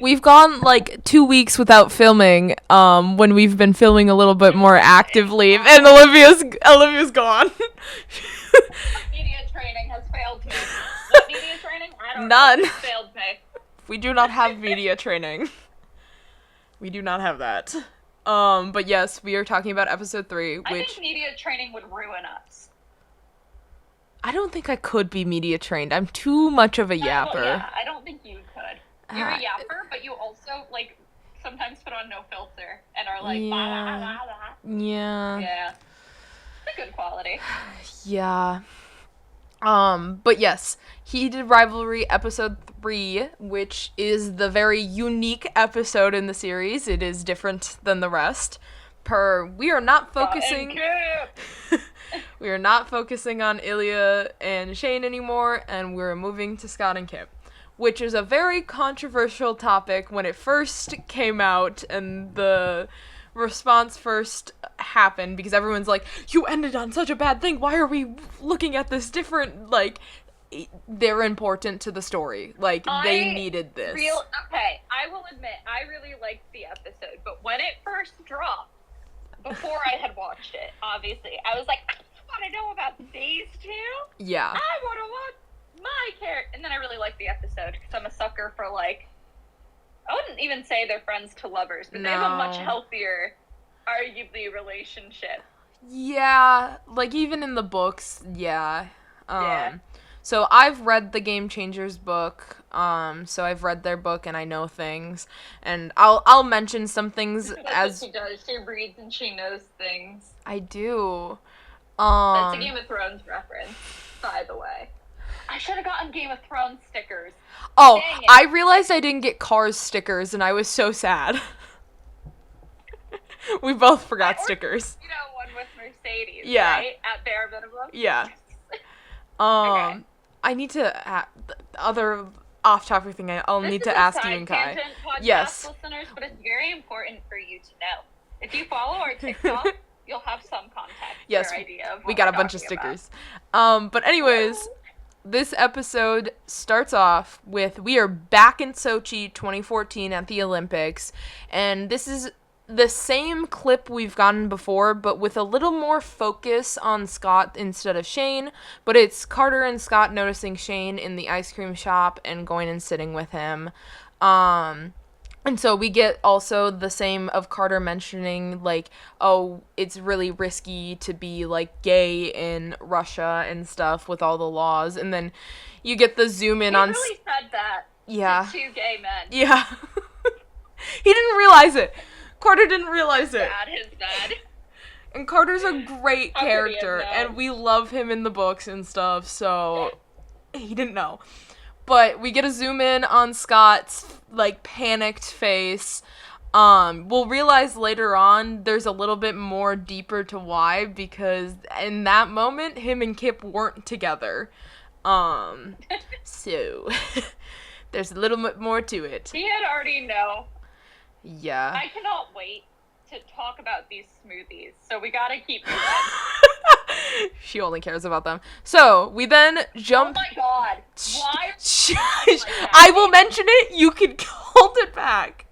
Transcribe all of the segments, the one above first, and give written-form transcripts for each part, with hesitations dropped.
We've gone, 2 weeks without filming, when we've been filming a little bit more actively, and Olivia's gone. Media training has failed me. What media training? I don't None. know. It's failed me. We do not have media training. We do not have that. But yes, we are talking about episode 3, which... I think media training would ruin us. I don't think I could be media trained. I'm too much of a yapper. Well, yeah, I don't think you could. You're a yapper, but you also, sometimes put on no filter and are like, blah, blah, blah. Yeah. Yeah. It's a good quality. Yeah. But yes, Heated Rivalry episode 3, which is the very unique episode in the series. It is different than the rest. We are not focusing... we are not focusing on Ilya and Shane anymore, and we're moving to Scott and Kip, which is a very controversial topic when it first came out and the response first happened, because everyone's like, you ended on such a bad thing, why are we looking at this different? They're important to the story. They needed this. Okay, I will admit, I really liked the episode, but when it first dropped, before I had watched it, obviously, I was like, I want to know about these two. Yeah. I want to watch my character. And then I really liked the episode, because I'm a sucker for, I wouldn't even say they're friends to lovers, but they have a much healthier, arguably, relationship. Yeah, even in the books, yeah. Yeah. So I've read the Game Changers book, so I've read their book and I know things, and I'll mention some things as... She does, she reads and she knows things. I do. That's a Game of Thrones reference, by the way. I should have gotten Game of Thrones stickers. Oh, I realized I didn't get Cars stickers, and I was so sad. We both forgot stickers. One with Mercedes, yeah. Right? At bare minimum? Yeah. Okay. I need to... other off-topic thing I'll need to ask you and Kai. Yes. Listeners, but it's very important for you to know. If you follow our TikTok, you'll have some context. Yes, idea of what we got a bunch of stickers. But anyways, this episode starts off with, we are back in Sochi 2014 at the Olympics, and this is the same clip we've gotten before, but with a little more focus on Scott instead of Shane. But it's Carter and Scott noticing Shane in the ice cream shop and going and sitting with him. And so we get also the same of Carter mentioning, oh, it's really risky to be, gay in Russia and stuff with all the laws. And then you get the zoom in on... He really said that. Yeah. To two gay men. Yeah. He didn't realize it. Carter didn't realize it. His dad. And Carter's a great character, and we love him in the books and stuff, so he didn't know. But we get a zoom in on Scott's, panicked face. We'll realize later on there's a little bit more deeper to why, because in that moment, him and Kip weren't together. So, there's a little bit more to it. He had already know. Yeah. I cannot wait to talk about these smoothies, so we gotta keep moving. She only cares about them. So, we then jump... Oh my god. Why? I will mention it, you can hold it back.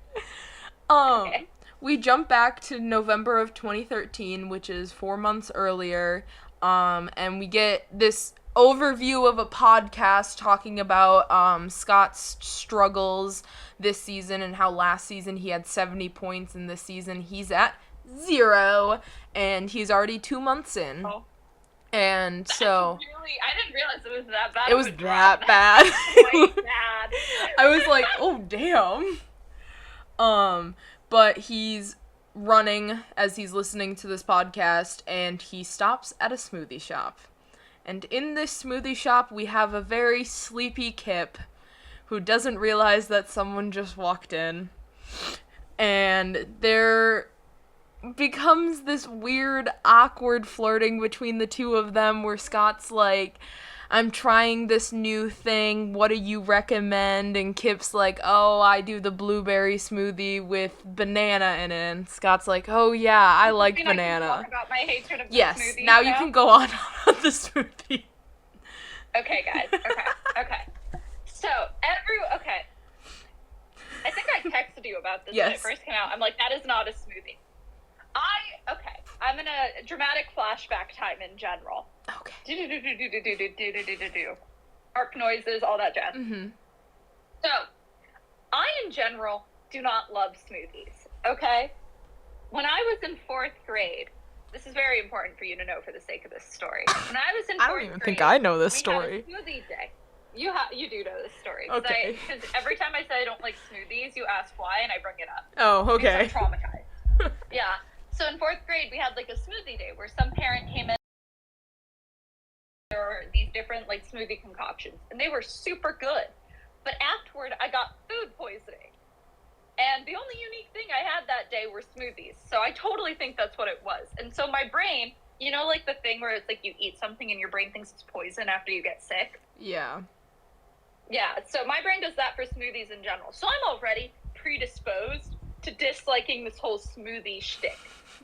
Okay. We jump back to November of 2013, which is 4 months earlier, and we get this overview of a podcast talking about Scott's struggles this season and how last season he had 70 points and this season he's at 0, and he's already 2 months in. Oh. And so... I didn't realize it was that bad. It was that bad. Bad. I was like, oh, damn. But he's running as he's listening to this podcast, and he stops at a smoothie shop. And in this smoothie shop, we have a very sleepy Kip who doesn't realize that someone just walked in. And there becomes this weird, awkward flirting between the two of them where Scott's like, I'm trying this new thing, what do you recommend? And Kip's like, oh, I do the blueberry smoothie with banana in it. And Scott's like, oh yeah, I like banana. I can talk about my hatred of yes, smoothies now you can go on the smoothie. Okay, guys. Okay. So, I think I texted you about this yes. when it first came out. I'm like, that is not a smoothie. Okay, I'm in a dramatic flashback time in general. Okay. Do. Harp noises, all that jazz. Mm-hmm. So, I in general do not love smoothies, okay? When I was in 4th grade, this is very important for you to know for the sake of this story. When I was in 4th grade, I don't even think I know this we story. had a smoothie day. You do know this story. Okay. Because every time I say I don't like smoothies, you ask why, and I bring it up. Oh, okay. Because I'm traumatized. Yeah. So in 4th grade, we had like a smoothie day where some parent came in. There were these different like smoothie concoctions, and they were super good. But afterward, I got food poisoning. And the only unique thing I had that day were smoothies. So I totally think that's what it was. And so my brain, you know, like the thing where it's like you eat something and your brain thinks it's poison after you get sick? Yeah. Yeah, so my brain does that for smoothies in general. So I'm already predisposed to disliking this whole smoothie shtick.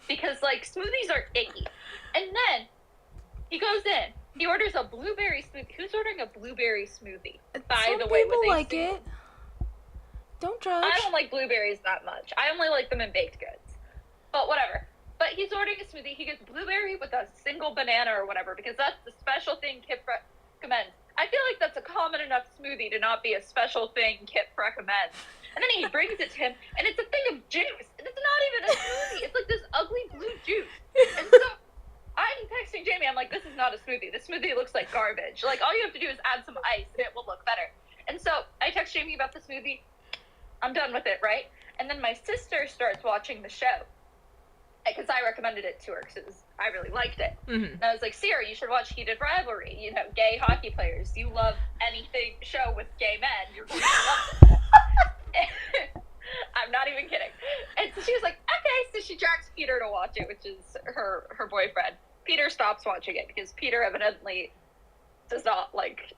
Because, like, smoothies are icky. And then he goes in. He orders a blueberry smoothie. Who's ordering a blueberry smoothie? By the way, people like it. Don't judge. I don't like blueberries that much. I only like them in baked goods. But whatever. But he's ordering a smoothie. He gets blueberry with a single banana or whatever, because that's the special thing Kip recommends. I feel like that's a common enough smoothie to not be a special thing Kip recommends. And then he brings it to him, and it's a thing of juice. And it's not even a smoothie. It's like this ugly blue juice. And so I'm texting Jamie. I'm like, this is not a smoothie. This smoothie looks like garbage. Like, all you have to do is add some ice, and it will look better. And so I text Jamie about the smoothie. I'm done with it, right? And then my sister starts watching the show. Because I recommended it to her because I really liked it. Mm-hmm. And I was like, Sierra, you should watch Heated Rivalry. You know, gay hockey players. You love anything show with gay men. You're going to love it. I'm not even kidding. And so she was like, okay. So she drags Peter to watch it, which is her boyfriend. Peter stops watching it because Peter evidently does not like...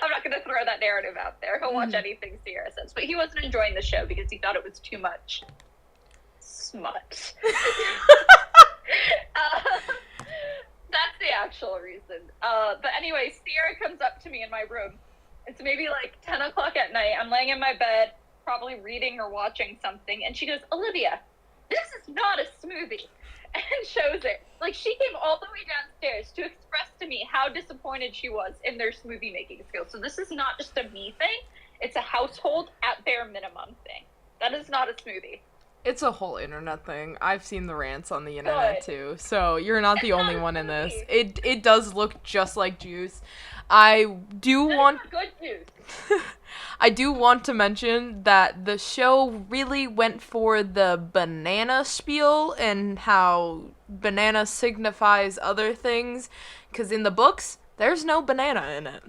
I'm not going to throw that narrative out there. He'll watch anything Sierra says. But he wasn't enjoying the show because he thought it was too much smut. That's the actual reason. But anyway, Sierra comes up to me in my room. It's maybe like 10 o'clock at night. I'm laying in my bed, probably reading or watching something, and she goes, Olivia, this is not a smoothie. And shows it. Like, she came all the way downstairs to express to me how disappointed she was in their smoothie making skills. So this is not just a me thing. It's a household at bare minimum thing. That is not a smoothie. It's a whole internet thing. I've seen the rants on the internet too. So you're not the only one in this. It does look just like juice. I do want good juice. I do want to mention that the show really went for the banana spiel and how banana signifies other things, because in the books there's no banana in it.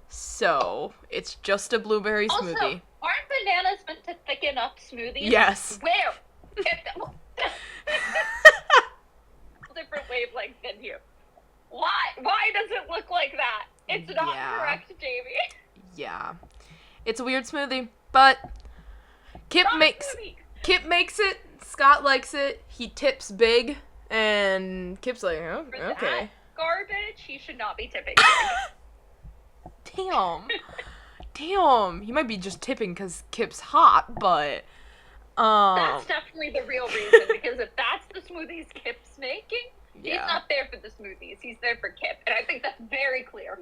So it's just a blueberry smoothie. Aren't bananas meant to thicken up smoothies? Yes. Where? Different wavelength than you. Why does it look like that? It's not correct, Jamie. Yeah. It's a weird smoothie, but Kip makes it, Scott likes it, he tips big, and Kip's like, oh, For okay. That garbage, he should not be tipping. Damn. He might be just tipping because Kip's hot, but that's definitely the real reason, because if that's the smoothies Kip's making, he's not there for the smoothies. He's there for Kip, and I think that's very clear.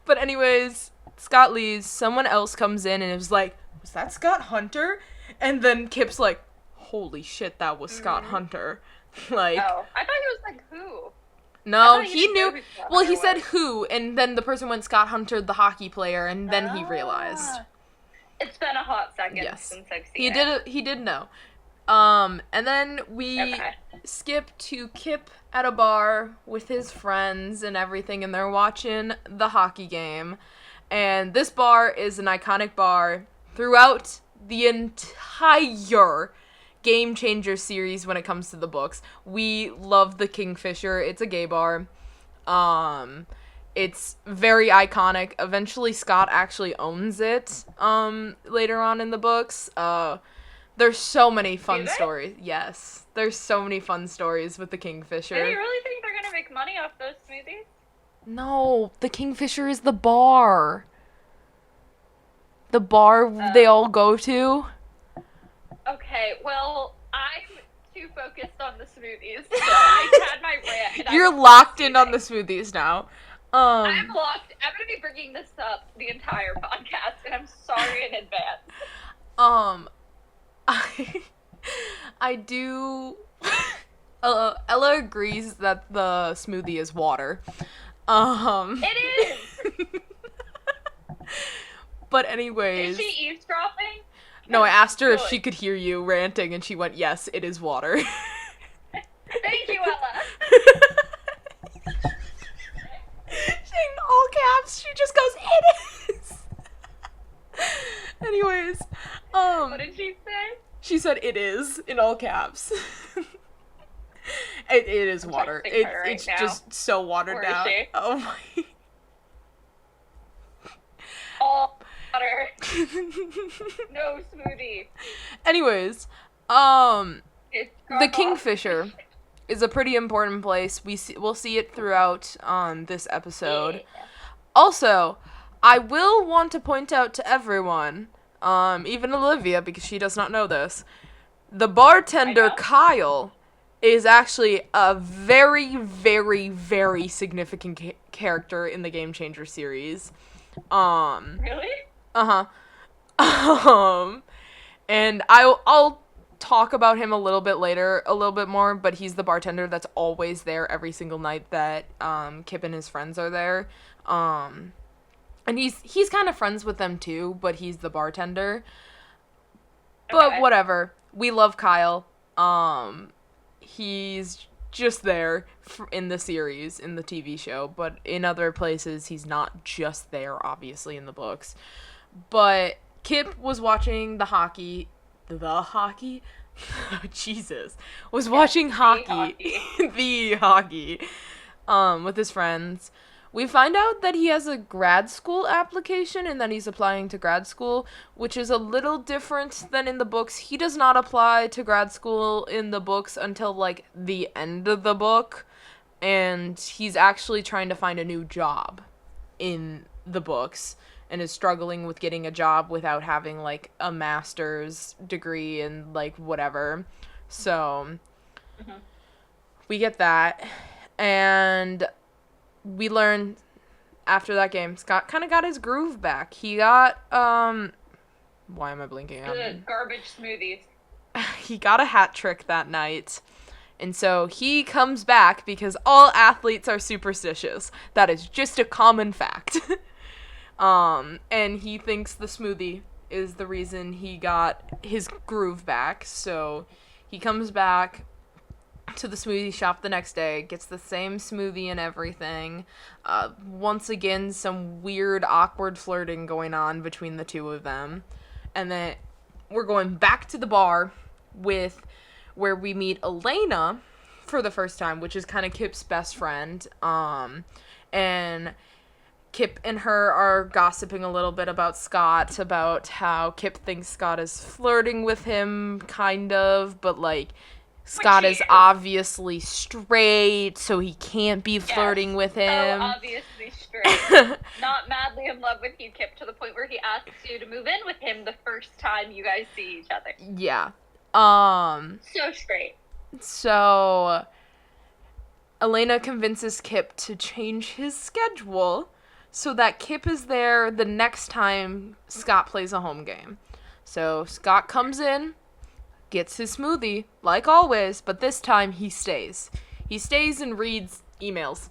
But anyways, Scott leaves. Someone else comes in and is like, was that Scott Hunter? And then Kip's like, holy shit, that was Scott Hunter. Like, oh, I thought he was like, who? No, he knew. Well, he said who, and then the person went Scott Hunter, the hockey player, and then he realized. It's been a hot second since I've seen it. He did know. And then we skip to Kip at a bar with his friends and everything, and they're watching the hockey game. And this bar is an iconic bar throughout the entire Game Changer series when it comes to the books. We love the Kingfisher. It's a gay bar. It's very iconic. Eventually Scott actually owns it later on in the books. There's so many fun stories. Yes. There's so many fun stories with the Kingfisher. Do you really think they're gonna make money off those smoothies? No, the Kingfisher is the bar. The bar they all go to? Okay, well, I'm too focused on the smoothies, so I had my rant. And You're locked in on the smoothies now. I'm locked. I'm going to be bringing this up the entire podcast, and I'm sorry in advance. I do. Ella agrees that the smoothie is water. It is. But anyways. Is she eavesdropping? No, I asked her if she could hear you ranting, and she went, "Yes, it is water." Thank you, Ella. In all caps, she just goes, "It is." Anyways, What did she say? She said, "It is," in all caps. It is water. It's now. just so watered Where down. is she? Oh my. All water. No smoothie. Anyways, It's the Kingfisher is a pretty important place. We'll see it throughout this episode. Yeah. Also, I will want to point out to everyone, even Olivia, because she does not know this, the bartender Kyle is actually a very, very, very significant character in the Game Changer series. Really? Uh-huh. And I'll talk about him a little bit later, a little bit more, but he's the bartender that's always there every single night that Kip and his friends are there. And he's kind of friends with them too, but he's the bartender. But whatever. We love Kyle. He's just there in the series, in the TV show, but in other places he's not just there, obviously, in the books. But Kip was watching the hockey, Jesus, was watching hockey, the hockey, with his friends. We find out that he has a grad school application and that he's applying to grad school, which is a little different than in the books. He does not apply to grad school in the books until, like, the end of the book, and he's actually trying to find a new job in the books and is struggling with getting a job without having, like, a master's degree and, like, whatever. So, we get that, and we learn after that game, Scott kind of got his groove back. He got, why am I blinking? The garbage smoothies. He got a hat trick that night. And so he comes back because all athletes are superstitious. That is just a common fact. And he thinks the smoothie is the reason he got his groove back. So he comes back to the smoothie shop the next day, gets the same smoothie and everything. Once again, some weird, awkward flirting going on between the two of them. And then we're going back to the bar where we meet Elena for the first time, which is kind of Kip's best friend. And Kip and her are gossiping a little bit about Scott, about how Kip thinks Scott is flirting with him, kind of, but, like, Scott is obviously straight, so he can't be flirting with him. So obviously straight. Not madly in love with you, Kip, to the point where he asks you to move in with him the first time you guys see each other. Yeah. So straight. So Elena convinces Kip to change his schedule so that Kip is there the next time Scott plays a home game. So Scott comes in, gets his smoothie, like always, but this time he stays. He stays and reads emails.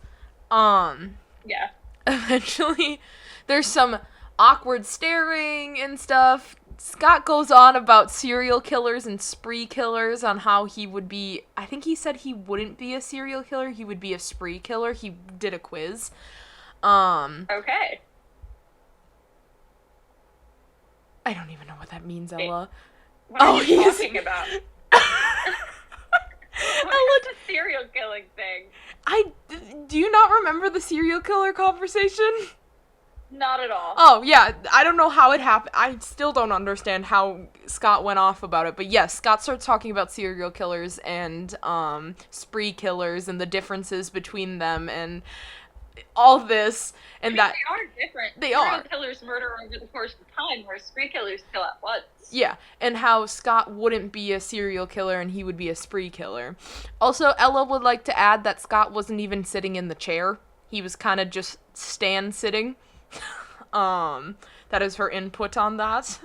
Yeah. Eventually, there's some awkward staring and stuff. Scott goes on about serial killers and spree killers, on how he would be, I think he said he wouldn't be a serial killer, he would be a spree killer. He did a quiz. Okay. I don't even know what that means, Ella. What are you talking about? What's a serial killing thing? Do you not remember the serial killer conversation? Not at all. Oh, yeah, I don't know how it happened. I still don't understand how Scott went off about it, but yes, Scott starts talking about serial killers and spree killers and the differences between them, and all this, and I mean, that they are different. they Serial are. killers murder over the course of time, whereas spree killers kill at once. Yeah, and how Scott wouldn't be a serial killer and he would be a spree killer. Also, Ella would like to add that Scott wasn't even sitting in the chair. He was kind of just stand sitting. That is her input on that.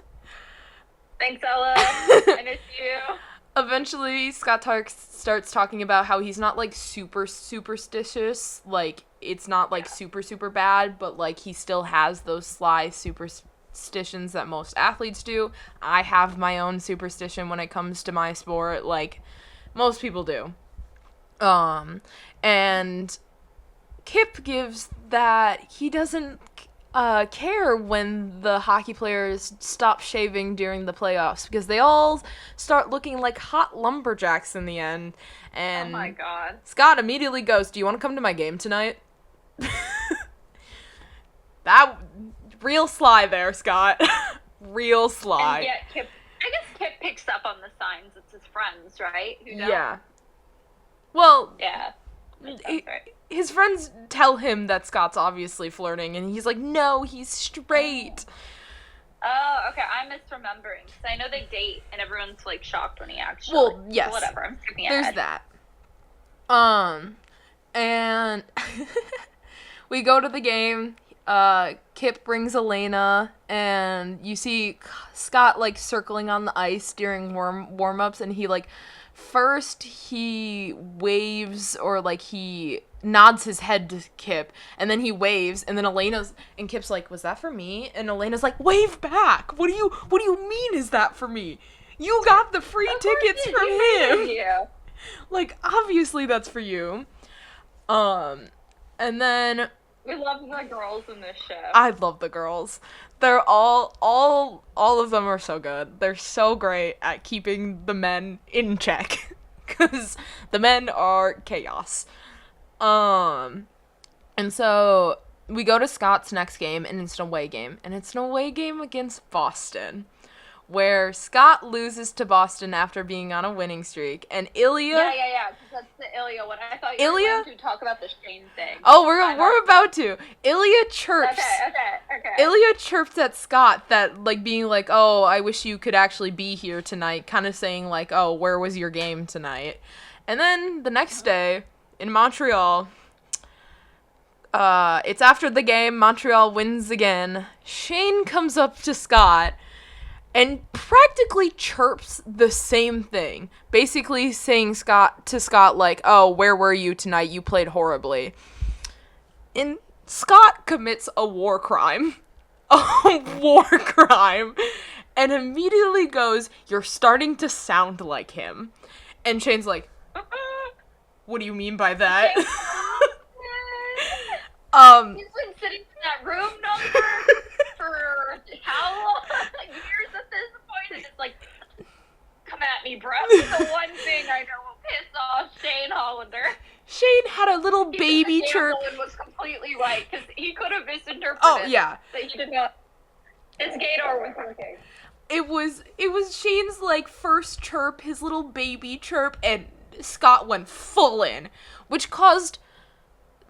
Thanks, Ella. I miss you. Eventually, Scott starts talking about how he's not, like, super superstitious. Like, it's not, like, super, super bad, but, like, he still has those sly superstitions that most athletes do. I have my own superstition when it comes to my sport, like, most people do. And Kip gives that he doesn't care when the hockey players stop shaving during the playoffs because they all start looking like hot lumberjacks in the end. And oh my god. Scott immediately goes, "Do you want to come to my game tonight?" That real sly there, Scott. Real sly. And yeah, I guess Kip picks up on the signs. It's his friends, right? Who don't? Yeah. Well, Yeah. his friends tell him that Scott's obviously flirting, and he's like, "No, he's straight." Oh, okay. I'm misremembering. Because I know they date, and everyone's, like, shocked when he actually... Well, yes. Whatever, I'm skipping There's ahead. that. And we go to the game. Kip brings Elena, and you see Scott, like, circling on the ice during warm-ups, and he, like, first he waves, or, like, he nods his head to Kip, and then he waves, and then and Kip's like, "Was that for me?" And Elena's like, "Wave back! What do you mean is that for me? You got the free tickets from him!" Yeah. Like, obviously that's for you. And then We love the girls in this show. I love the girls. They're all of them are so good. They're so great at keeping the men in check. Cause the men are chaos. And so we go to Scott's next game, and it's an away game. And it's an away game against Boston, where Scott loses to Boston after being on a winning streak, and Ilya... Yeah, because that's the Ilya one. I thought you were going to talk about the Shane thing. Oh, we're about to. Ilya chirps. Okay. Ilya chirps at Scott that, like, being like, "Oh, I wish you could actually be here tonight," kind of saying, like, "Oh, where was your game tonight?" And then the next day, in Montreal, it's after the game, Montreal wins again. Shane comes up to Scott and practically chirps the same thing. Basically saying to Scott, like, "Oh, where were you tonight? You played horribly." And Scott commits a war crime. A war crime. And immediately goes, "You're starting to sound like him." And Shane's like, "What do you mean by that?" He's been sitting in that room number for how long? Years at this point, and it's like, come at me, bro. The one thing I know will piss off Shane Hollander. Shane had a little baby chirp. Gator was completely right, because he could have misinterpreted yeah. that he did not. His Gator was working. It was Shane's, like, first chirp, his little baby chirp, and Scott went full in, which caused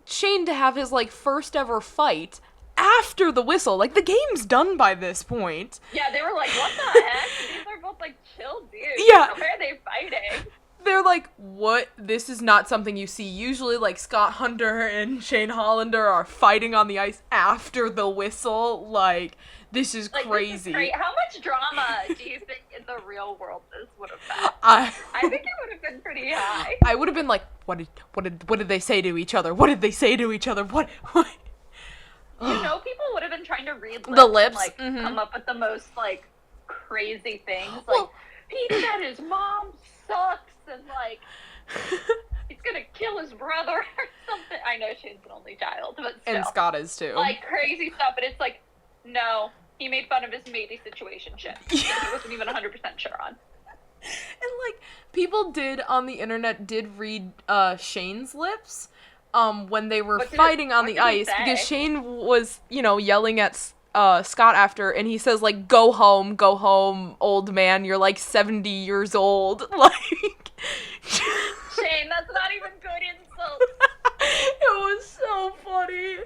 Shane to have his, like, first ever fight after the whistle. Like, the game's done by this point. Yeah, they were like, what the heck? These are both, like, chill dudes. Yeah. Why are they fighting? They're like, "What? This is not something you see. Usually, like, Scott Hunter and Shane Hollander are fighting on the ice after the whistle. Like, this is like, crazy." This is great. How much drama do you think in the real world this would have been? I think it would have been pretty high. I would have been like, what did they say to each other? What did they say to each other? What? You know, people would have been trying to read The lips, and, like, come up with the most, like, crazy things. Like, Well- he said his mom sucks, and, like, he's gonna kill his brother or something. I know Shane's an only child, but still. And Scott is too. Like, crazy stuff, but it's like, no, he made fun of his matey situationship that he wasn't even 100% sure on. And, like, people on the internet did read Shane's lips when they were fighting on the ice, because Shane was, yelling at Scott after, and he says, like, go home, old man, you're like 70 years old." Like, Shane, that's not even good insult. it was so funny.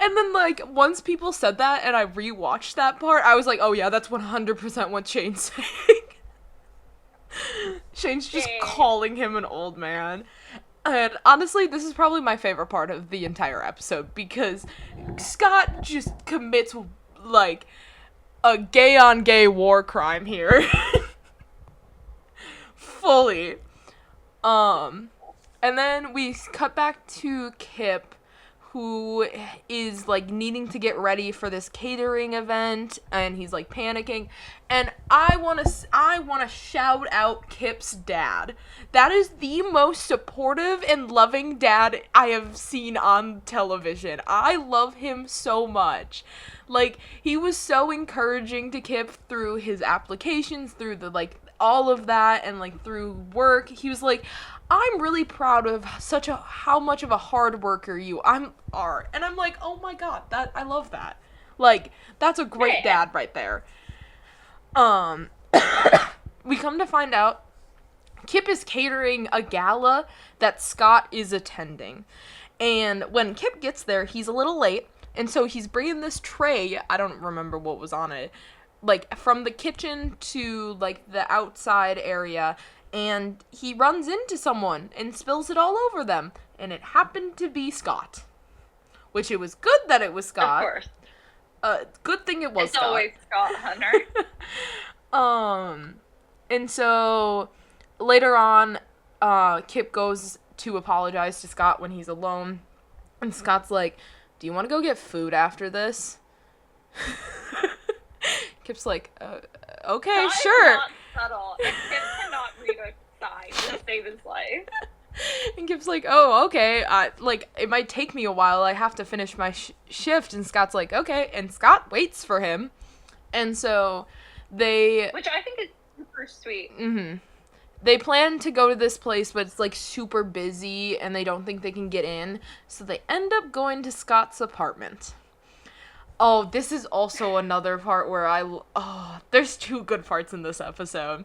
And then, like, once people said that and I rewatched that part, I was like, oh yeah, that's 100% what Shane's saying. Shane's just calling him an old man. And honestly, this is probably my favorite part of the entire episode because Scott just commits, like, a gay-on-gay war crime here. Fully. And then we cut back to Kip, who is, like, needing to get ready for this catering event, and he's, like, panicking. And I want to shout out Kip's dad. That is the most supportive and loving dad I have seen on television. I love him so much. Like, he was so encouraging to Kip through his applications, through the, like, all of that, and, like, through work. He was like, I'm really proud of how much of a hard worker you are. And I'm like, oh my god, I love that. Like, that's a great dad right there. We come to find out Kip is catering a gala that Scott is attending. And when Kip gets there, he's a little late. And so he's bringing this tray, I don't remember what was on it, like, from the kitchen to, like, the outside area. And he runs into someone and spills it all over them. And it happened to be Scott. Which it was good that it was Scott. Of course. Good thing it was it's Scott. Always Scott Hunter. And so later on, Kip goes to apologize to Scott when he's alone. And Scott's like, do you want to go get food after this? Kip's like, okay, Scott sure. Is not subtle, and Kip cannot read a sign to save his life. And Kip's like, oh, okay, it might take me a while, I have to finish my shift, and Scott's like, okay, and Scott waits for him, and so Which I think is super sweet. They plan to go to this place, but it's, like, super busy, and they don't think they can get in, so they end up going to Scott's apartment. Oh, this is also another part where there's two good parts in this episode.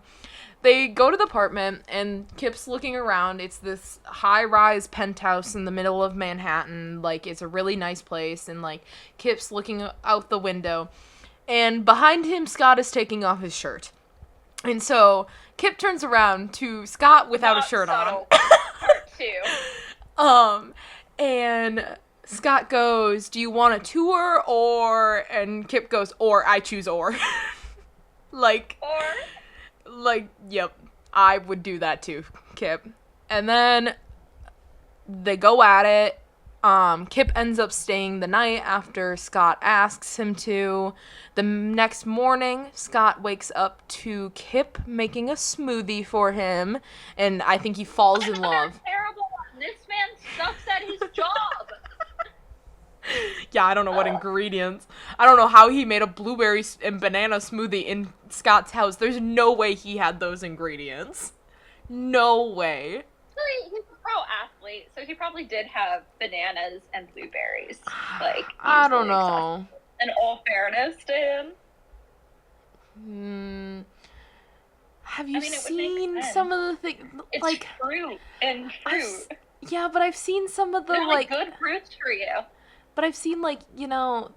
They go to the apartment, and Kip's looking around. It's this high-rise penthouse in the middle of Manhattan. Like, it's a really nice place, and, like, Kip's looking out the window. And behind him, Scott is taking off his shirt. And so, Kip turns around to Scott without a shirt on. Part two. And Scott goes, do you want a tour, or... And Kip goes, I choose or. Like, yep, I would do that too, Kip. And then they go at it. Kip ends up staying the night after Scott asks him to. The next morning, Scott wakes up to Kip making a smoothie for him, and I think he falls in love. Terrible one. This man sucks at his job. Yeah, I don't know what ingredients. I don't know how he made a blueberry and banana smoothie in Scott's house. There's no way he had those ingredients. No way. He's a pro athlete, so he probably did have bananas and blueberries. Like, I don't know. In all fairness to him. Have you seen some of the things? It's like fruit and fruit. Yeah, but I've seen some of the They're, like good fruits for you. But I've seen, like,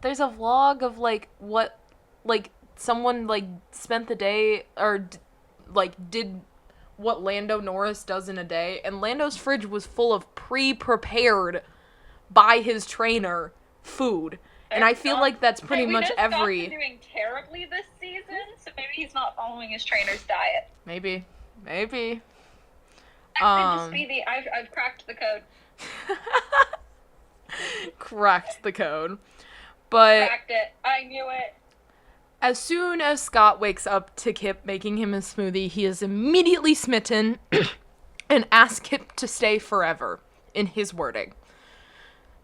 there's a vlog of, like, what, like, someone, like, spent the day, or, did what Lando Norris does in a day, and Lando's fridge was full of pre-prepared, by his trainer, food. And I feel like that's pretty much every... He's doing terribly this season, so maybe he's not following his trainer's diet. Maybe. That could just be I've cracked the code. Cracked the code. But cracked it. I knew it. As soon as Scott wakes up to Kip making him a smoothie, he is immediately smitten and asks Kip to stay forever, in his wording.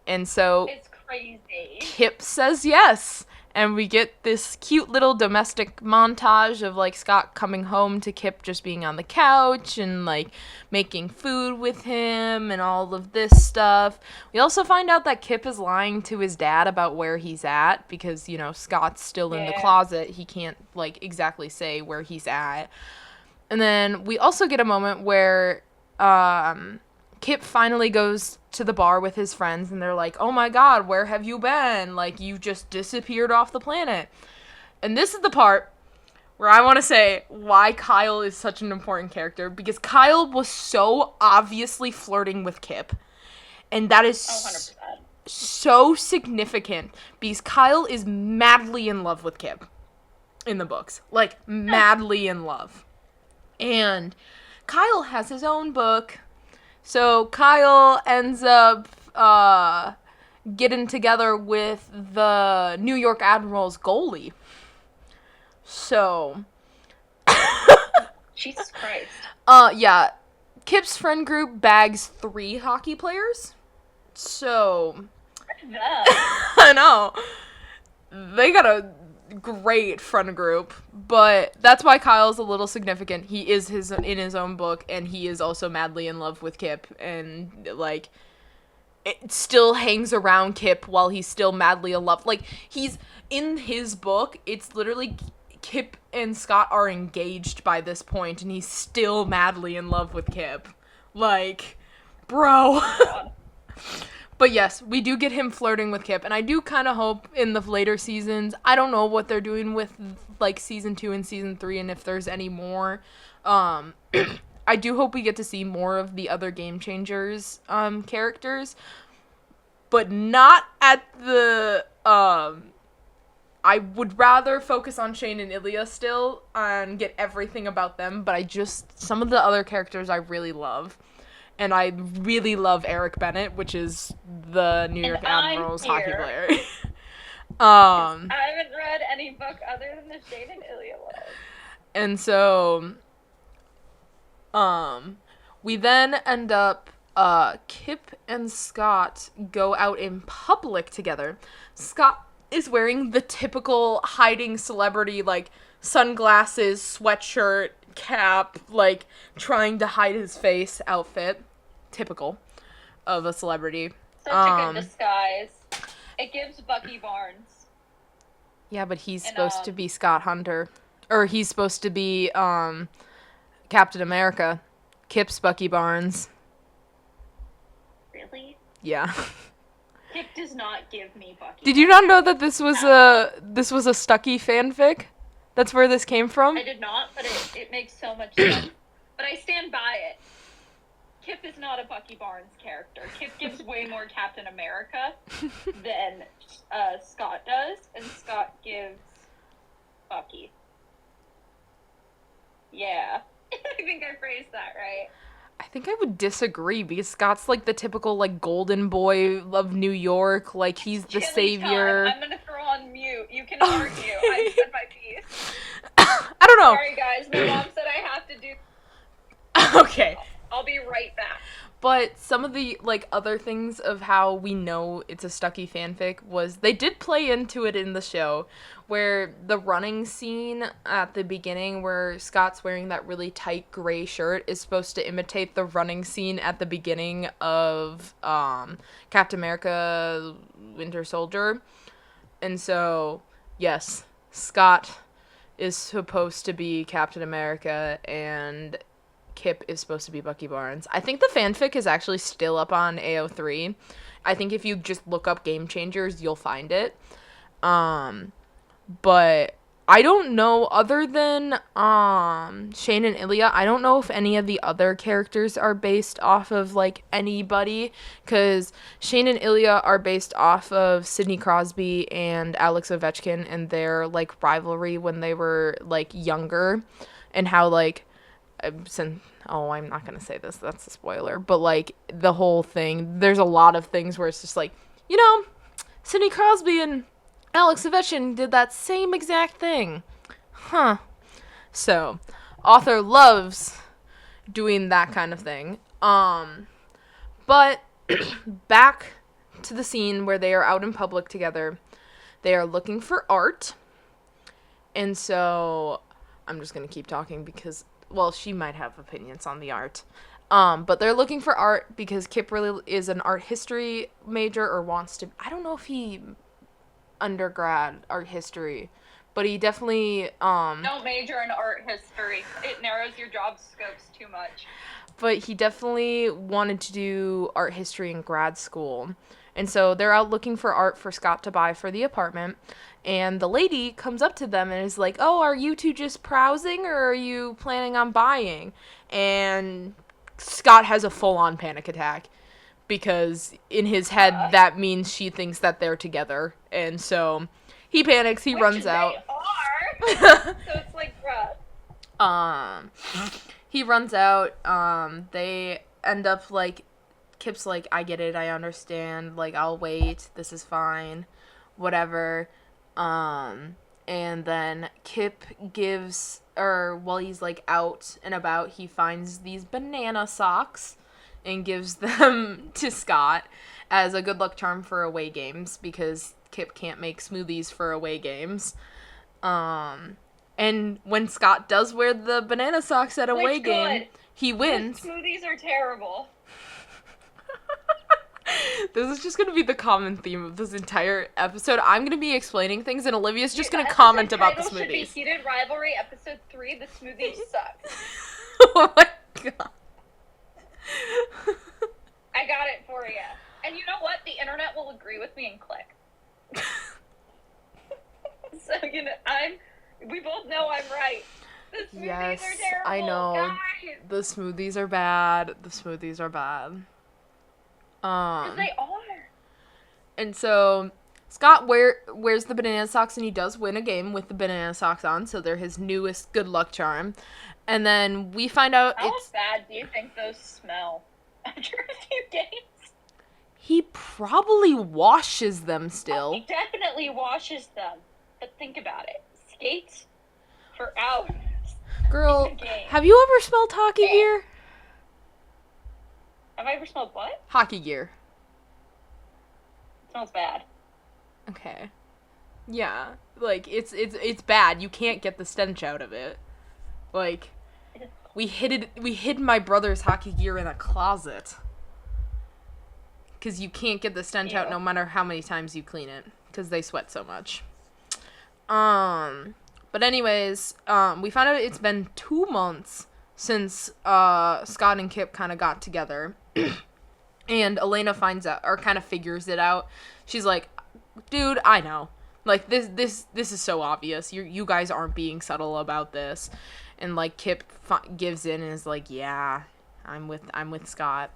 And so it's crazy. Kip says yes. And we get this cute little domestic montage of, like, Scott coming home to Kip just being on the couch and, like, making food with him and all of this stuff. We also find out that Kip is lying to his dad about where he's at because, Scott's still in the closet. He can't, like, exactly say where he's at. And then we also get a moment where Kip finally goes to the bar with his friends, and they're like, oh my god, where have you been? Like, you just disappeared off the planet. And this is the part where I want to say why Kyle is such an important character, because Kyle was so obviously flirting with Kip. And that is 100%. so significant, because Kyle is madly in love with Kip in the books. Like, madly in love. And Kyle has his own book. So Kyle ends up getting together with the New York Admirals goalie. So, Jesus Christ. yeah. Kip's friend group bags 3 hockey players. So, I know. They got a great friend group, but that's why Kyle's a little significant. He is in his own book, and he is also madly in love with Kip, and, like, it still hangs around Kip while he's still madly in love. Like, he's, in his book, it's literally Kip and Scott are engaged by this point, and he's still madly in love with Kip. Like, bro. But yes, we do get him flirting with Kip, and I do kind of hope in the later seasons, I don't know what they're doing with, like, season 2 and season 3, and if there's any more, I do hope we get to see more of the other Game Changers, characters, but not at the, I would rather focus on Shane and Ilya still, and get everything about them, but some of the other characters I really love. And I really love Eric Bennett, which is the New York Admirals hockey player. I haven't read any book other than the Shane and Ilya one. And so, we then end up, Kip and Scott go out in public together. Scott is wearing the typical hiding celebrity, like, sunglasses, sweatshirt, cap, like, trying to hide his face outfit. Typical of a celebrity. Such a good disguise. It gives Bucky Barnes. Yeah, but he's supposed to be Scott Hunter. Or he's supposed to be, Captain America. Kip's Bucky Barnes. Really? Yeah. Kip does not give me Bucky. Did you not know that this was a Stucky fanfic? That's where this came from? I did not, but it makes so much sense. But I stand by it. Kip is not a Bucky Barnes character. Kip gives way more Captain America than Scott does, and Scott gives Bucky. Yeah. I think I phrased that right. I think I would disagree, because Scott's, like, the typical, like, golden boy of New York. Like, he's the savior. I'm gonna throw on mute. You can argue. I said my piece. I don't know. Sorry, guys. My mom said I have to do... Okay. I'll be right back. But some of the, like, other things of how we know it's a Stucky fanfic was they did play into it in the show, where the running scene at the beginning where Scott's wearing that really tight gray shirt is supposed to imitate the running scene at the beginning of Captain America Winter Soldier. And so, yes, Scott is supposed to be Captain America, and Kip is supposed to be Bucky Barnes. I think the fanfic is actually still up on AO3. I think if you just look up Game Changers, you'll find it. But I don't know, other than Shane and Ilya, I don't know if any of the other characters are based off of, like, anybody, because Shane and Ilya are based off of Sidney Crosby and Alex Ovechkin and their, like, rivalry when they were, like, younger, and how, like, I'm not gonna say this, that's a spoiler, but, like, the whole thing, there's a lot of things where it's just like, you know, Sidney Crosby and Alex Ovechkin did that same exact thing. Huh. So, author loves doing that kind of thing. But back to the scene where they are out in public together. They are looking for art. And so, I'm just gonna keep talking because, well, she might have opinions on the art. But they're looking for art because Kip really is an art history major, or wants to. I don't know if he undergrad art history, but he definitely don't major in art history. It narrows your job scopes too much. but he definitely wanted to do art history in grad school. And so they're out looking for art for Scott to buy for the apartment. And the lady comes up to them and is like, "Oh, are you two just browsing or are you planning on buying?" And Scott has a full-on panic attack because in his head that means she thinks that they're together. And so he panics, he runs out. They are. So it's like, bruh. He runs out. They end up like, Kip's like, "I get it, I understand, like, I'll wait, this is fine, whatever." And then Kip gives, or while he's like out and about, he finds these banana socks and gives them to Scott as a good luck charm for away games because Kip can't make smoothies for away games. And when Scott does wear the banana socks at away game, he wins. Smoothies are terrible. This is just going to be the common theme of this entire episode. I'm going to be explaining things, and Olivia's just going to comment about the smoothies. Should be Heated Rivalry, episode 3, the smoothies suck. Oh my god. I got it for you. And you know what? The internet will agree with me and click. So, you know, we both know I'm right. The smoothies are terrible, I know. guys. The smoothies are bad. The smoothies are bad. 'Cause they are. And so Scott wears the banana socks, and he does win a game with the banana socks on, so they're his newest good luck charm. And then we find out How bad do you think those smell after a few games? He probably washes them still. He definitely washes them. But think about it. Skates for hours. Girl, have you ever smelled hockey gear? Have I ever smelled what? Hockey gear. It smells bad. Okay. Yeah. Like, it's bad. You can't get the stench out of it. Like, we hid my brother's hockey gear in a closet. 'Cause you can't get the stench out no matter how many times you clean it. 'Cause they sweat so much. But anyways, we found out it's been 2 months since Scott and Kip kind of got together. And Elena finds out, or kind of figures it out. She's like, "Dude, I know. Like, this is so obvious. You guys aren't being subtle about this." And like Kip gives in and is like, "Yeah, I'm with Scott."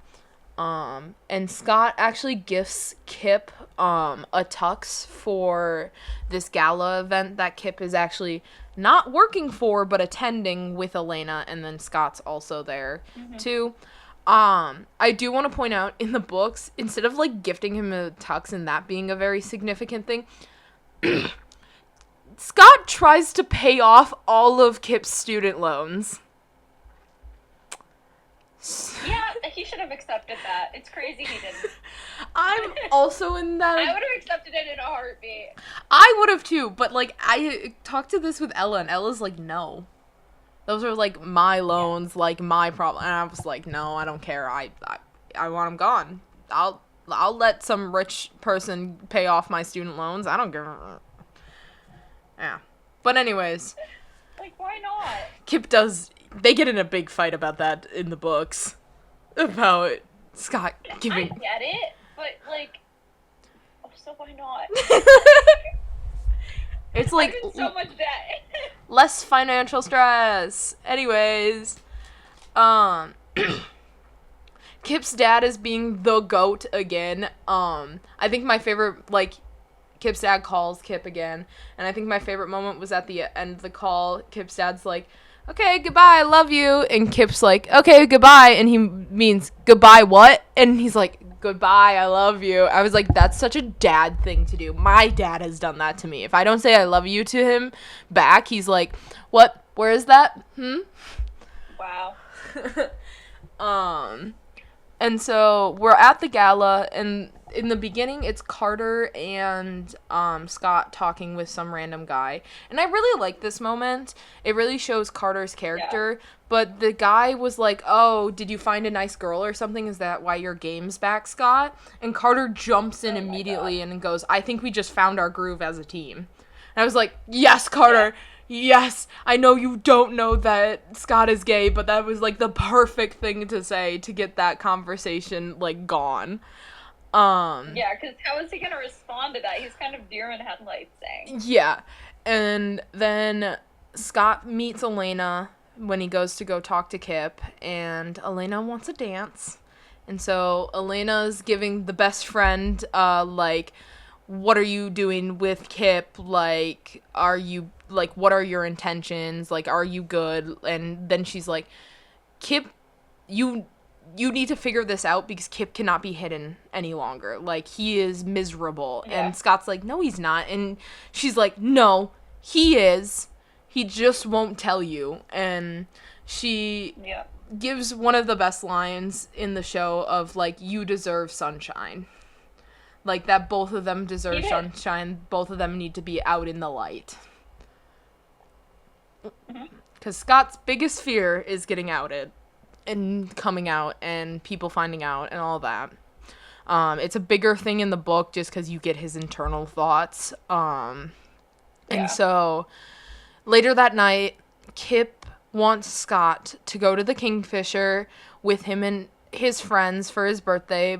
And Scott actually gifts Kip a tux for this gala event that Kip is actually not working for but attending with Elena, and then Scott's also there too. I do want to point out, in the books, instead of like gifting him a tux and that being a very significant thing, Scott tries to pay off all of Kip's student loans. Yeah, he should have accepted that. It's crazy he didn't. I'm also in that. I would have accepted it in a heartbeat. I would have too, but like I talked to this with Ella, and Ella's like, "No, those are like my loans, like my problem." And I was like, "No, I don't care. I want them gone. I'll let some rich person pay off my student loans. I don't give a." Yeah, but anyways, like, why not? Kip does. They get in a big fight about that in the books. About Scott giving... I get it, but, like... Oh, so why not? It's like... I'm in so much debt. Less financial stress. Anyways. Kip's dad is being the GOAT again. I think my favorite, like... Kip's dad calls Kip again. And I think my favorite moment was at the end of the call. Kip's dad's like... "Okay, goodbye, I love you." And Kip's like, "Okay, goodbye." And he means, "Goodbye what?" And he's like, "Goodbye, I love you." I was like, that's such a dad thing to do. My dad has done that to me. If I don't say I love you to him back, he's like, "What? Where is that? Wow. And so we're at the gala, and in the beginning, it's Carter and Scott talking with some random guy. And I really like this moment. It really shows Carter's character. Yeah. But the guy was like, "Oh, did you find a nice girl or something? Is that why your game's back, Scott?" And Carter jumps in immediately and goes, "I think we just found our groove as a team." And I was like, "Yes, Carter. Yes, I know you don't know that Scott is gay, but that was, like, the perfect thing to say to get that conversation, like, gone. Yeah, because how is he gonna respond to that? He's kind of deer in headlights saying. Yeah. And then Scott meets Elena when he goes to go talk to Kip, and Elena wants a dance. And so Elena's giving the best friend, like, what are you doing with Kip? Like, are you, like, what are your intentions? Like, are you good? And then she's like, Kip, you need to figure this out because Kip cannot be hidden any longer. Like, he is miserable. Yeah. And Scott's like, no, he's not. And she's like, no, he is. He just won't tell you. And she Yeah. gives one of the best lines in the show of, like, you deserve sunshine. Like, that both of them deserve sunshine. Both of them need to be out in the light. Because Scott's biggest fear is getting outed. And coming out and people finding out and all that. It's a bigger thing in the book just because you get his internal thoughts. And so later that night, Kip wants Scott to go to the Kingfisher with him and his friends for his birthday.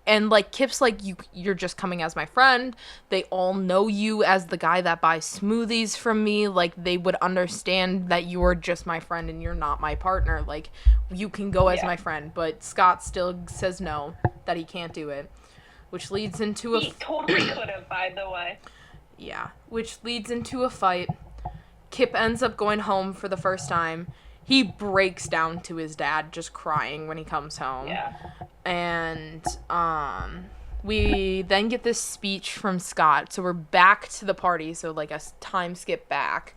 And, like, Kip's like, you're just coming as my friend. They all know you as the guy that buys smoothies from me. Like, they would understand that you're just my friend and you're not my partner. Like, you can go as my friend. But Scott still says no, that he can't do it. Which leads into He totally could have, by the way. Yeah. Which leads into a fight. Kip ends up going home for the first time. He breaks down to his dad, just crying when he comes home. Yeah. And we then get this speech from Scott. So we're back to the party, so, like, a time skip back.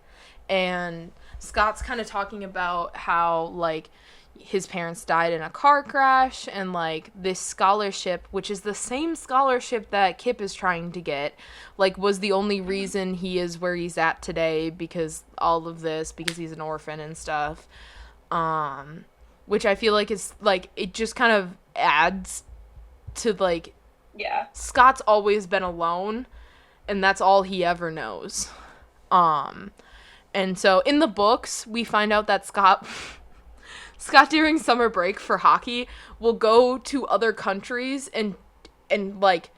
And Scott's kind of talking about how, like, his parents died in a car crash, and, like, this scholarship, which is the same scholarship that Kip is trying to get, like, was the only reason he is where he's at today, because all of this, because he's an orphan and stuff. Which I feel like is, like, it just kind of adds to, like, Scott's always been alone, and that's all he ever knows. And so in the books, we find out that Scott during summer break for hockey will go to other countries and like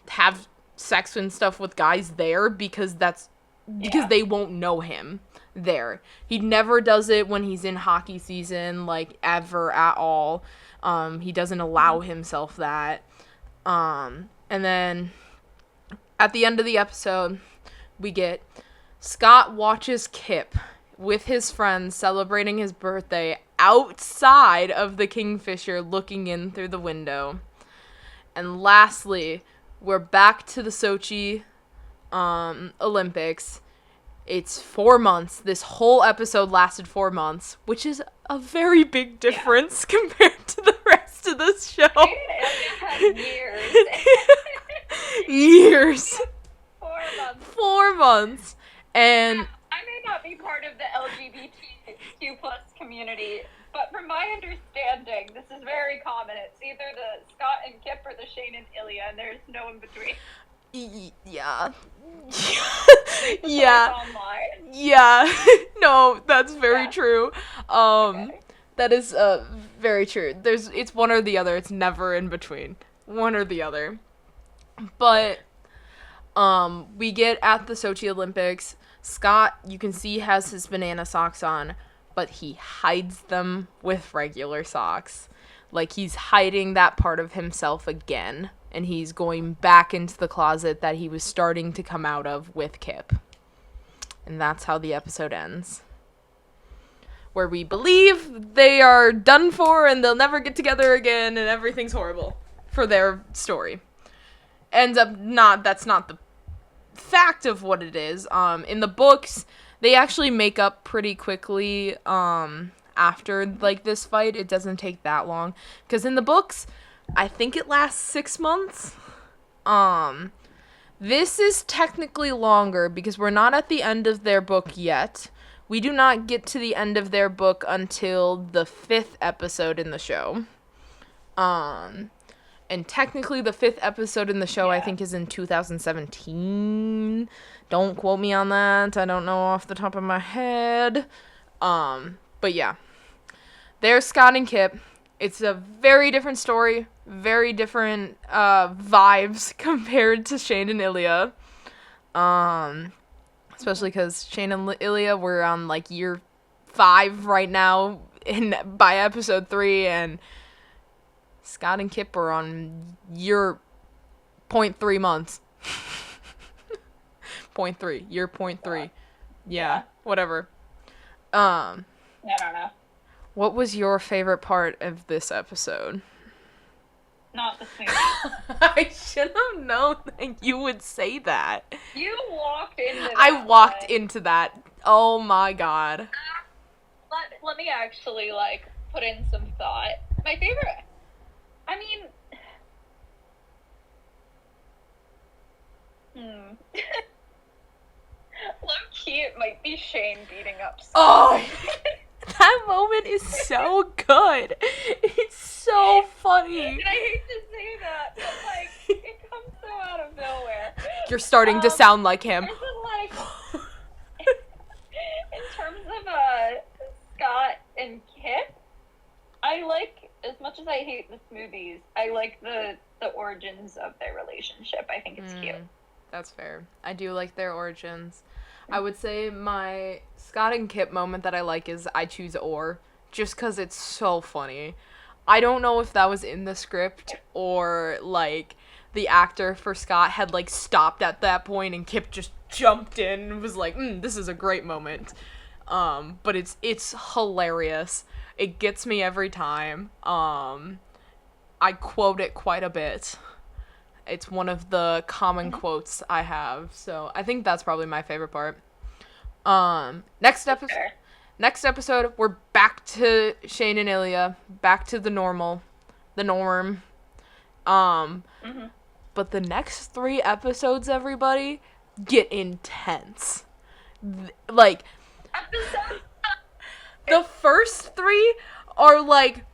have sex and stuff with guys there because they won't know him there. He never does it when he's in hockey season, like, ever at all. He doesn't allow himself that. And then at the end of the episode, we get Scott watches Kip with his friends celebrating his birthday outside of the Kingfisher, looking in through the window. And lastly, we're back to the Sochi Olympics. It's 4 months. This whole episode lasted 4 months, which is a very big difference compared to the rest of this show. It had years. Years. 4 months. 4 months. And I may not be part of the LGBTQ plus community, but from my understanding, this is very common. It's either the Scott and Kip or the Shane and Ilya, and there's no in between. Yeah. Yeah. Online. Yeah. No, that's very true. Okay. That is very true. It's one or the other. It's never in between. One or the other. But we get at the Sochi Olympics. Scott, you can see, has his banana socks on, but he hides them with regular socks. Like, he's hiding that part of himself again, and he's going back into the closet that he was starting to come out of with Kip. And that's how the episode ends. Where we believe they are done for and they'll never get together again and everything's horrible for their story. Ends up that's not the fact of what it is. In the books, they actually make up pretty quickly after, like, this fight. It doesn't take that long. Because in the books, I think it lasts 6 months. This is technically longer because we're not at the end of their book yet. We do not get to the end of their book until the 5th episode in the show. And technically the 5th episode in the show, I think, is in 2017. Don't quote me on that. I don't know off the top of my head. But yeah. There's Scott and Kip. It's a very different story. Very different vibes compared to Shane and Ilya. Especially because Shane and Ilya were on, like, year 5 right now by episode 3, and Scott and Kip are on year 0.3 months. 0.3. Year 0.3. Yeah, whatever. I don't know. What was your favorite part of this episode? Not the smoothie. I should have known that you would say that. You walked into that. I walked into that. Oh my god. Let me actually, like, put in some thought. My favorite... I mean... Low-key, it might be Shane beating up Scott. Oh! That moment is so good. It's so funny. And I hate to say that, but, like, it comes so out of nowhere. You're starting to sound like him. Like, in terms of Scott and Kip, I like, as much as I hate the Smoothies, I like the origins of their relationship. I think it's cute. That's fair. I do like their origins. I would say my Scott and Kip moment that I like is I choose Or, just because it's so funny. I don't know if that was in the script or, like, the actor for Scott had, like, stopped at that point and Kip just jumped in and was like, this is a great moment. But it's hilarious. It gets me every time. I quote it quite a bit. It's one of the common quotes I have, so I think that's probably my favorite part. Next episode, we're back to Shane and Ilya, back to the norm. But the next 3 episodes, everybody, get intense. Like, the first 3 are, like,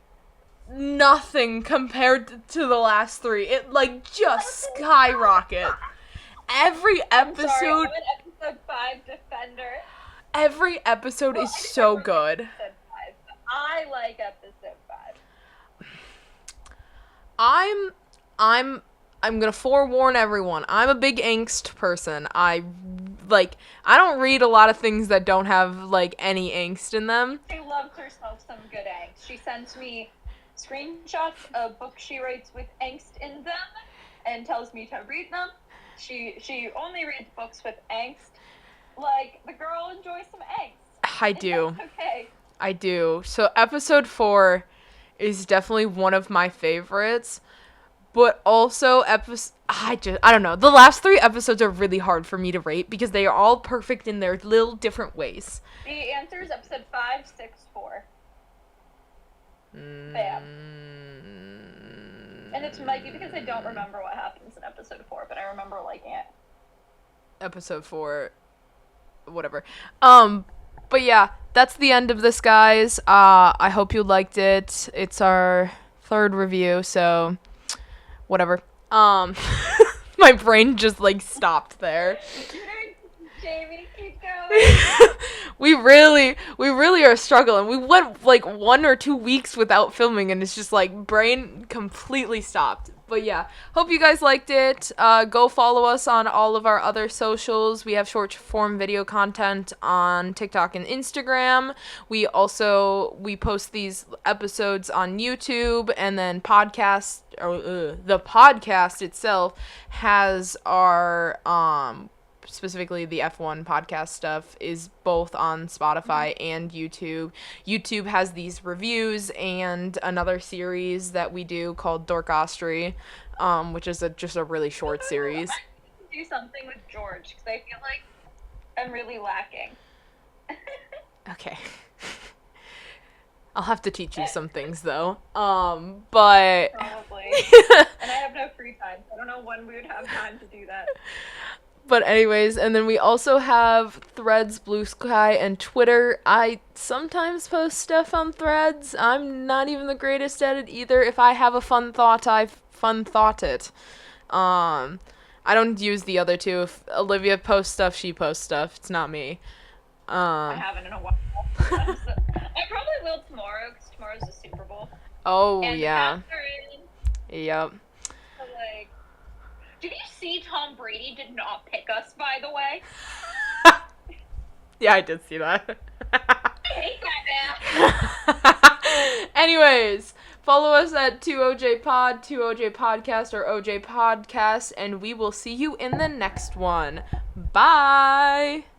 nothing compared to the last 3. It, like, just skyrocket. Every episode... I'm sorry, I'm an episode 5 defender. Every episode is so good. Episode 5, but I like episode 5. I'm gonna forewarn everyone. I'm a big angst person. I don't read a lot of things that don't have, like, any angst in them. She loves herself some good angst. She sends me screenshots of books she writes with angst in them and tells me to read them. She only reads books with angst. Like, the girl enjoys some angst. I do. That's okay. I do. So episode 4 is definitely one of my favorites, but also I don't know. The last 3 episodes are really hard for me to rate because they are all perfect in their little different ways. The answer is episode 5, 6, 4. Bam. And it might be because I don't remember what happens in episode 4, but I remember liking it. Episode 4, whatever. But yeah, that's the end of this, guys. I hope you liked it. It's our 3rd review, so whatever. My brain just, like, stopped there. Jamie, keep going. We really are struggling. We went, like, 1 or 2 weeks without filming, and it's just, like, brain completely stopped. But yeah, hope you guys liked it. Go follow us on all of our other socials. We have short form video content on TikTok and Instagram. We post these episodes on YouTube, and then the podcast itself has our specifically the F1 podcast stuff is both on Spotify and YouTube. YouTube has these reviews and another series that we do called Dorkostry, which is just a really short series. I need to do something with George because I feel like I'm really lacking. Okay. I'll have to teach you some things though. But probably. And I have no free time. So I don't know when we would have time to do that. But anyways, and then we also have Threads, Blue Sky, and Twitter. I sometimes post stuff on Threads. I'm not even the greatest at it either. If I have a fun thought, I fun thought it. I don't use the other two. If Olivia posts stuff, she posts stuff. It's not me. I haven't in a while. I probably will tomorrow because tomorrow's the Super Bowl. Oh, And yeah. the Pats are in. Yep. So, like, did you see Tom Brady did not pick us, by the way? Yeah, I did see that. I hate that man. Anyways, follow us at 2OJ Pod, 2OJ Podcast, or OJ Podcast, and we will see you in the next one. Bye!